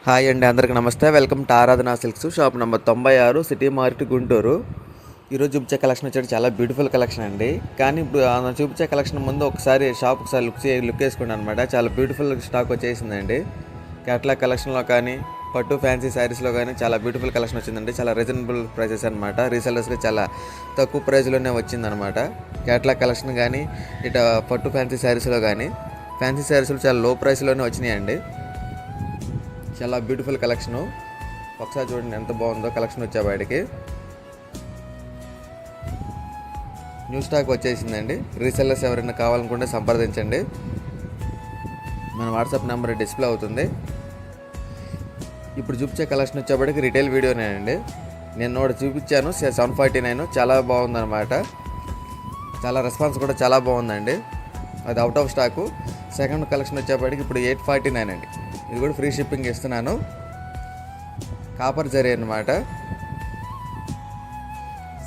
Hi అండి, అందరికి నమస్తే. వెల్కమ్ టు ఆరాధన silks, shop number 96, city market, Guntur. ఈరోజు చూపించే కలెక్షన్ వచ్చేది చాలా బ్యూటిఫుల్ కలెక్షన్ అండి. కానీ ఇప్పుడు చూపించే కలెక్షన్ ముందు ఒకసారి షాప్ లుక్ వేసుకోండి అనమాట. చాలా బ్యూటిఫుల్ స్టాక్ వచ్చేసిందండి. క్యాట్లాగ్ కలెక్షన్లో కానీ, పట్టు ఫ్యాన్సీ శారీస్లో కానీ చాలా బ్యూటిఫుల్ కలెక్షన్ వచ్చిందండి. చాలా రీజనబుల్ ప్రైసెస్ అనమాట. రీసెల్లర్స్కి చాలా తక్కువ ప్రైస్లోనే వచ్చిందనమాట. క్యాట్లాగ్ కలెక్షన్ కానీ, ఇట పట్టు ఫ్యాన్సీ శారీస్లో కానీ, ఫ్యాన్సీ శారీస్లో చాలా లో ప్రైస్లోనే వచ్చినాయండి. చాలా బ్యూటిఫుల్ కలెక్షను. ఒకసారి చూడండి ఎంత బాగుందో కలెక్షన్ వచ్చే బయటికి. న్యూ స్టాక్ వచ్చేసిందండి. రీసెల్లర్స్ ఎవరైనా కావాలనుకుంటే సంప్రదించండి. మన వాట్సాప్ నెంబర్ డిస్ప్లే అవుతుంది. ఇప్పుడు చూపించే కలెక్షన్ వచ్చేప్పటికి రిటైల్ వీడియోనేనండి. నేను ఒకటి చూపించాను 749, చాలా బాగుందన్నమాట. చాలా రెస్పాన్స్ కూడా చాలా బాగుందండి. అది out of stock. Second collection వచ్చేప్పటికి ఇప్పుడు 849 అండి. ఇది కూడా ఫ్రీ షిప్పింగ్ ఇస్తున్నాను. కాపర్ జరీ అనమాట.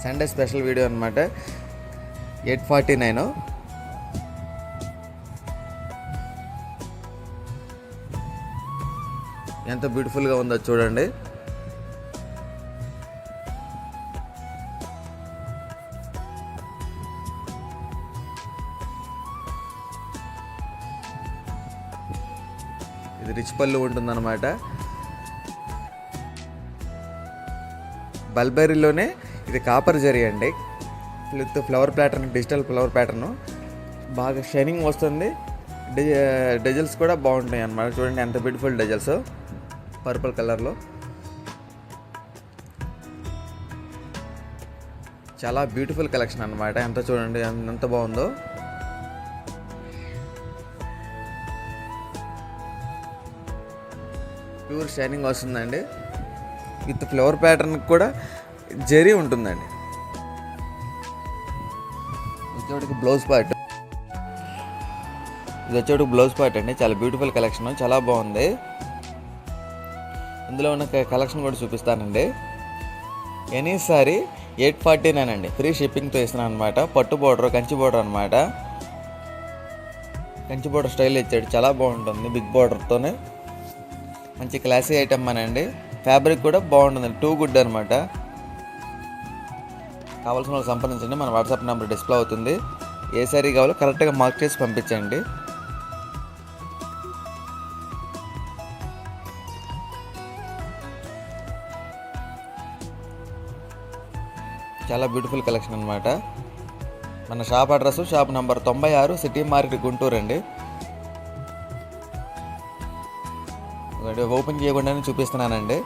సండే స్పెషల్ వీడియో అనమాట. 849. ఎంత బ్యూటిఫుల్గా ఉందో చూడండి. ఇది రిచ్ పళ్ళు ఉంటుందన్నమాట. బల్బెరీలోనే ఇది కాపర్ జరీ అండి. With flower pattern, digital flower pattern. బాగా షైనింగ్ వస్తుంది. డెజల్స్ కూడా బాగుంటాయి అన్నమాట. చూడండి ఎంత బ్యూటిఫుల్ డెజల్స్, పర్పుల్ కలర్లో. చాలా బ్యూటిఫుల్ కలెక్షన్ అన్నమాట. ఎంత చూడండి ఎంత బాగుందో. ప్యూర్ షైనింగ్ వస్తుందండి. విత్ ఫ్లవర్ ప్యాటర్న్ కూడా జరీ ఉంటుందండి. వచ్చేటికి బ్లౌజ్ పార్ట్. ఇది వచ్చేటికి బ్లౌజ్ పార్ట్ అండి. చాలా బ్యూటిఫుల్ కలెక్షన్, చాలా బాగుంది. ఇందులో ఉన్న కలెక్షన్ కూడా చూపిస్తానండి. ఎనీ సారీ 849 అండి. ఫ్రీ షిప్పింగ్తో ఇస్తున్నాను అనమాట. పట్టు బోర్డర్, కంచి బోర్డర్ అనమాట. కంచి బోర్డర్ స్టైల్ ఇచ్చాడు, చాలా బాగుంటుంది. బిగ్ బోర్డర్తోనే మంచి క్లాసీ ఐటమ్ అనండి. ఫ్యాబ్రిక్ కూడా బాగుంటుంది, టూ గుడ్ అనమాట. కావాల్సిన వాళ్ళు సంప్రదించండి. మన వాట్సాప్ నెంబర్ డిస్ప్లే అవుతుంది. ఏ సారీ కావాలో కరెక్ట్గా మార్క్ చేసి పంపించండి. చాలా బ్యూటిఫుల్ కలెక్షన్ అనమాట. మన shop address shop number 96, city market, Guntur అండి. ఓపెన్ చేయకుండానే చూపిస్తున్నానండి.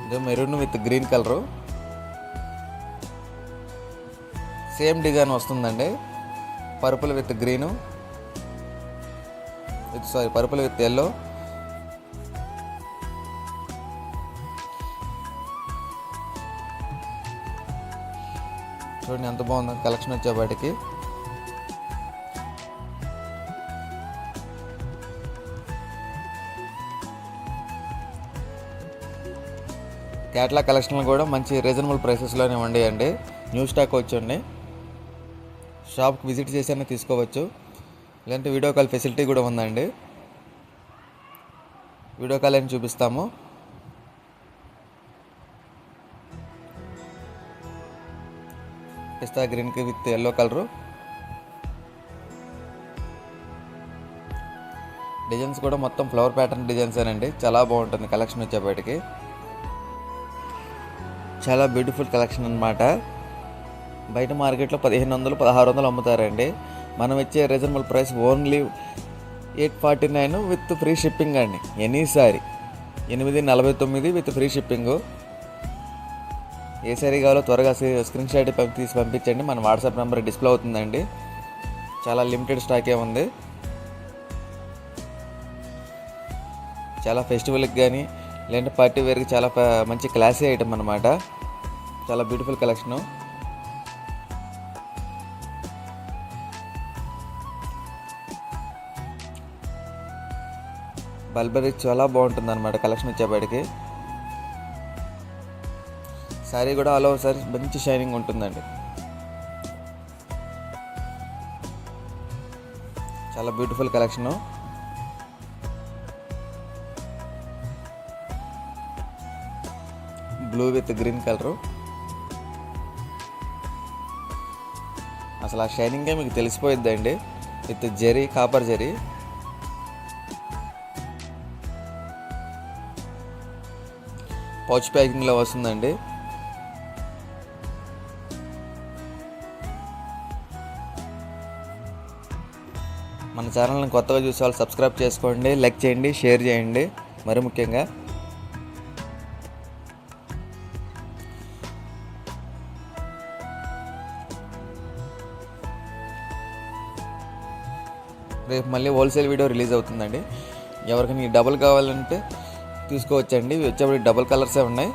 ఇది maroon with green colour. Same design వస్తుందండి. Purple with green, purple with yellow. చూడండి ఎంత బాగుందో కలెక్షన్ వచ్చేపాటికి. క్యాట్లాగ్ కలెక్షన్లు కూడా మంచి రీజనబుల్ ప్రైసెస్లోనే ఉండేయండి. న్యూ స్టాక్ వచ్చండి. షాప్కి విజిట్ చేసి తీసుకోవచ్చు. ఇలాంటి వీడియో కాల్ ఫెసిలిటీ కూడా ఉందండి. వీడియో కాల్ అని చూపిస్తాము. పిస్తా గ్రీన్కి విత్ ఎల్లో కలరు. డిజైన్స్ కూడా మొత్తం ఫ్లవర్ ప్యాటర్న్ డిజైన్స్ అండి. చాలా బాగుంటుంది కలెక్షన్ వచ్చేప్పటికి. చాలా బ్యూటిఫుల్ కలెక్షన్ అనమాట. బయట మార్కెట్లో 1500, 1600 అమ్ముతారండి. మనం ఇచ్చే reasonable price only 849 with free shipping అండి. Any sari 849 with free shipping. ఏ సారీ కావాలో త్వరగా స్క్రీన్ షాట్ తీసి పంపించండి. మన వాట్సాప్ నెంబర్ డిస్ప్లే అవుతుందండి. చాలా లిమిటెడ్ స్టాకే ఉంది. చాలా ఫెస్టివల్కి కానీ లేదంటే పార్టీ వేర్కి చాలా మంచి క్లాసీ ఐటమ్ అనమాట. చాలా బ్యూటిఫుల్ కలెక్షను. బల్బరీ చాలా బాగుంటుంది అనమాట కలెక్షన్ వచ్చేపాటికి. శారీ కూడా ఆల్ ఓవర్ శారీ మంచి షైనింగ్ ఉంటుందండి. చాలా beautiful collection. Blue with green colour. అసలు ఆ షైనింగే మీకు తెలిసిపోయిద్దండి. With zari, copper zari. Pouch ప్యాకింగ్లో వస్తుందండి. మన ఛానల్ని కొత్తగా చూసే వాళ్ళు సబ్స్క్రైబ్ చేసుకోండి, లైక్ చేయండి, షేర్ చేయండి. మరి ముఖ్యంగా రేపు మళ్ళీ హోల్సేల్ వీడియో రిలీజ్ అవుతుందండి. ఎవరికైనా ఈ డబుల్ కావాలంటే తీసుకోవచ్చండి. వచ్చేప్పుడు డబుల్ కలర్సే ఉన్నాయి.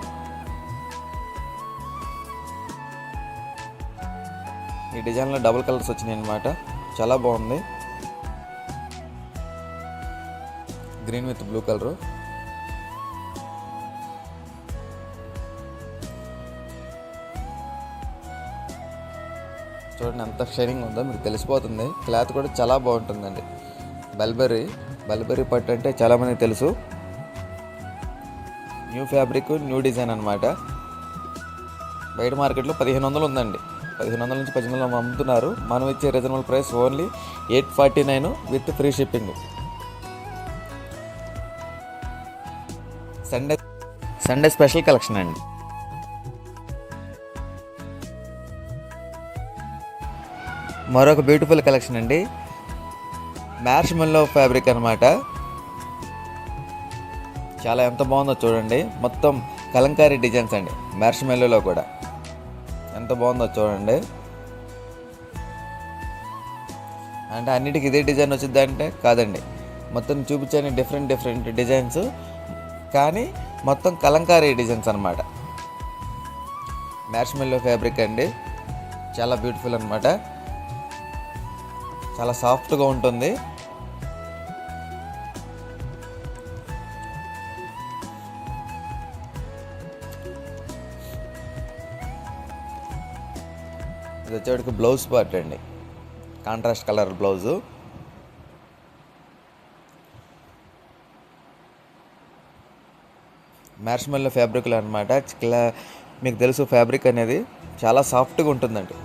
ఈ డిజైన్లో డబుల్ కలర్స్ వచ్చినాయి అన్నమాట. చాలా బాగుంది. Green with blue colour. చూడండి ఎంత షైనింగ్ ఉందో మీకు తెలిసిపోతుంది. క్లాత్ కూడా చాలా బాగుంటుందండి. బల్బెర్రీ పట్టు అంటే చాలామందికి తెలుసు. న్యూ ఫ్యాబ్రిక్, న్యూ డిజైన్ అనమాట. బయట మార్కెట్లో 1500 ఉందండి. 1500 నుంచి 1800 అమ్ముతున్నారు. మనం ఇచ్చే reasonable price only 849 with free shipping. Sunday special collection అండి. మరొక బ్యూటిఫుల్ కలెక్షన్ అండి. మ్యార్ష్మెల్లో ఫ్యాబ్రిక్ అనమాట. చాలా ఎంత బాగుందో చూడండి. మొత్తం కలంకారీ డిజైన్స్ అండి. మ్యార్ష్మెల్లోలో కూడా ఎంత బాగుందో చూడండి. అంటే అన్నిటికీ ఇదే డిజైన్ వచ్చింది అంటే కాదండి. మొత్తం చూపించని డిఫరెంట్ డిజైన్స్, కానీ మొత్తం కలంకారీ డిజైన్స్ అనమాట. మ్యార్ష్మెల్లో ఫ్యాబ్రిక్ అండి. చాలా బ్యూటిఫుల్ అనమాట. చాలా సాఫ్ట్గా ఉంటుంది. ఇది వచ్చేటికి బ్లౌజ్ పార్ట్ అండి. Contrast colour blouse. మ్యార్ష్మెల్లో ఫ్యాబ్రిక్లో అనమాట. మీకు తెలుసు ఫ్యాబ్రిక్ అనేది చాలా సాఫ్ట్గా ఉంటుందండి.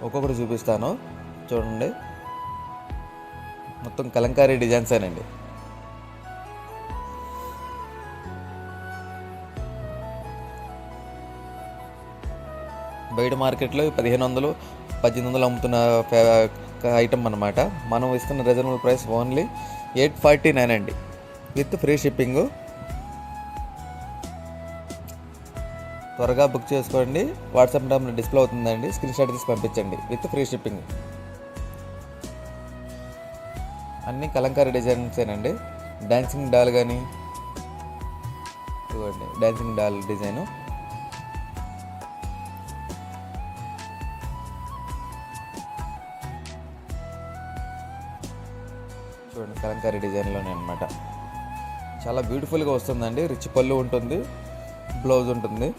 ఒక్కొక్కటి చూపిస్తాను చూడండి. మొత్తం కలంకారీ డిజైన్సేనండి. బయట మార్కెట్లో 1500, 1800 అమ్ముతున్న ఐటమ్ అనమాట. మనం ఇస్తున్న రీజనబుల్ ప్రైస్ ఓన్లీ 849 అండి విత్ ఫ్రీ షిప్పింగ్. త్వరగా బుక్ చేసుకోండి. వాట్సాప్ నెంబర్ డిస్ప్లే అవుతుందండి. స్క్రీన్ షాట్ తీసి పంపించండి విత్ ఫ్రీ షిప్పింగ్. అన్నీ కలంకారీ డిజైన్సేనండి. డాన్సింగ్ డాల్ కానీ చూడండి. Dancing doll design. చూడండి కలంకారీ డిజైన్లోనే అనమాట. చాలా బ్యూటిఫుల్గా వస్తుందండి. రిచ్ పళ్ళు ఉంటుంది, బ్లౌజ్ ఉంటుంది.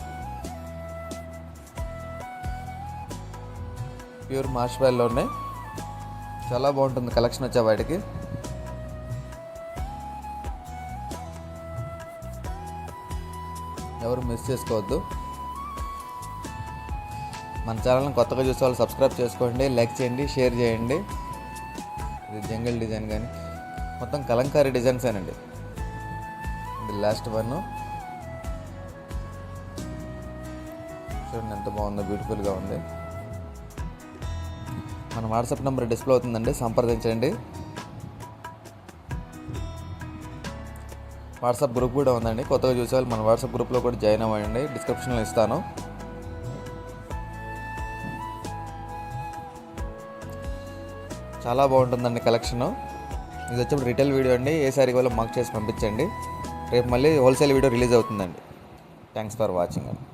ప్యూర్ మ్యార్ష్మెల్లోనే చాలా బాగుంటుంది కలెక్షన్ వచ్చే వాటికి. ఎవరు మిస్ చేసుకోవద్దు. మన ఛానల్ని కొత్తగా చూసే వాళ్ళు సబ్స్క్రైబ్ చేసుకోండి, లైక్ చేయండి, షేర్ చేయండి. ఇది జంగిల్ డిజైన్ కానీ మొత్తం కలంకారీ డిజైన్సేనండి. ఇది లాస్ట్ వన్. చూడండి ఎంత బాగుందో, బ్యూటిఫుల్గా ఉంది. మన వాట్సాప్ నెంబర్ డిస్ప్లే అవుతుందండి, సంప్రదించండి. వాట్సాప్ గ్రూప్ కూడా ఉందండి. కొత్తగా చూసేవాళ్ళు మన వాట్సాప్ గ్రూప్లో కూడా జాయిన్ అవ్వండి. డిస్క్రిప్షన్లో ఇస్తాను. చాలా బాగుంటుందండి కలెక్షను. ఇది వచ్చేప్పుడు రిటైల్ వీడియో అండి. ఏ సారీ వల్ల మార్క్ చేసి పంపించండి. రేపు మళ్ళీ హోల్సేల్ వీడియో రిలీజ్ అవుతుందండి. థ్యాంక్స్ ఫర్ వాచింగ్ అండి.